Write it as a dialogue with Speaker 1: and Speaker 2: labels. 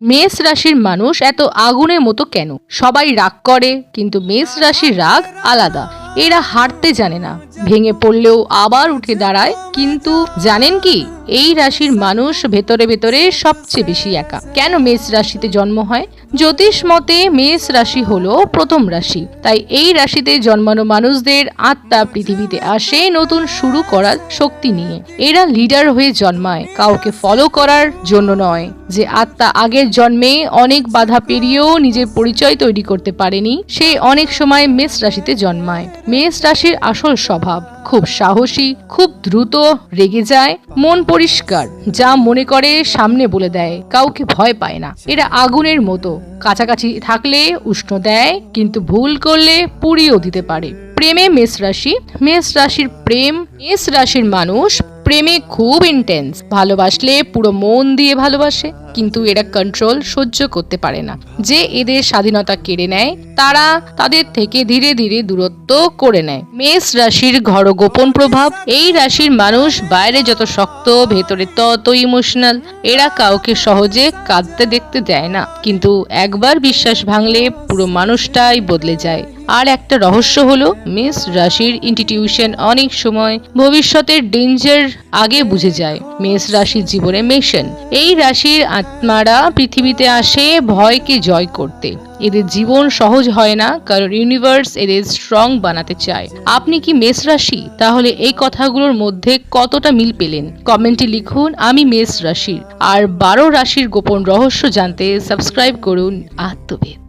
Speaker 1: মেষ রাশির মানুষ এত আগুনের মতো কেন? সবাই রাগ করে, কিন্তু মেষ রাশির রাগ আলাদা। এরা হারতে জানে না, ভেঙে পড়লেও আবার উঠে দাঁড়ায়। কিন্তু জানেন কি, এই রাশির মানুষ ভেতরে ভেতরে সবচেয়ে বেশি একা। কেন মেষ রাশিতে জন্ম হয়? জ্যোতিষ মতে মেষ রাশি হলো প্রথম রাশি, তাই এই রাশিতে জন্মানো মানুষদের আত্মা পৃথিবীতে আসে নতুন শুরু করার শক্তি নিয়ে। এরা লিডার হয়ে জন্মায়, কাউকে ফলো করার জন্য নয়। যে আত্মা আগের জন্মে অনেক বাধা পেরিয়েও নিজের পরিচয় তৈরি করতে পারেনি, সে অনেক সময় মেষ রাশিতে জন্মায়। মেষ রাশির আসল স্বভাব খুব সাহসী, খুব দ্রুত রেগে যায়, মন পরিষ্কার, যা মনে করে সামনে বলে দেয়, কাউকে ভয় পায় না। এরা আগুনের মতো, কাছাকাছি থাকলে উষ্ণ দেয়, কিন্তু ভুল করলে পুড়িয়েও দিতে পারে। প্রেমে মেষ রাশি। মেষ রাশির প্রেম। মেষ রাশির মানুষ প্রেমে খুব ইন্টেন্স, ভালোবাসলে পুরো মন দিয়ে ভালোবাসে, কিন্তু এরা কন্ট্রোল সহ্য করতে পারে না। যে এদের স্বাধীনতা কেড়ে নেয়, তারা তাদের থেকে ধীরে ধীরে দূরত্ব করে নেয়। মেষ রাশির ঘর গোপন প্রভাব। এই রাশির মানুষ বাইরে যত শক্ত, ভেতরে তত ইমোশনাল। এরা কাউকে সহজে কাঁদতে দেখতে দেয় না, কিন্তু একবার বিশ্বাস ভাঙলে পুরো মানুষটাই বদলে যায়। আর একটা রহস্য হলো, মেষ রাশির ইনটিটিউশন অনেক সময় ভবিষ্যতের ডেঞ্জার আগে বুঝে যায়। মেষ রাশির জীবনে মিশন। এই রাশির আত্মারা পৃথিবীতে আসে ভয়কে জয় করতে। এদের জীবন সহজ হয় না, কারণ ইউনিভার্স এদের স্ট্রং বানাতে চায়। আপনি কি মেষ রাশি? তাহলে এই কথাগুলোর মধ্যে কতটা মিল পেলেন? কমেন্টে লিখুন। আমি মেষ রাশির। আর 12 রাশির গোপন রহস্য জানতে সাবস্ক্রাইব করুন আত্মভেদ।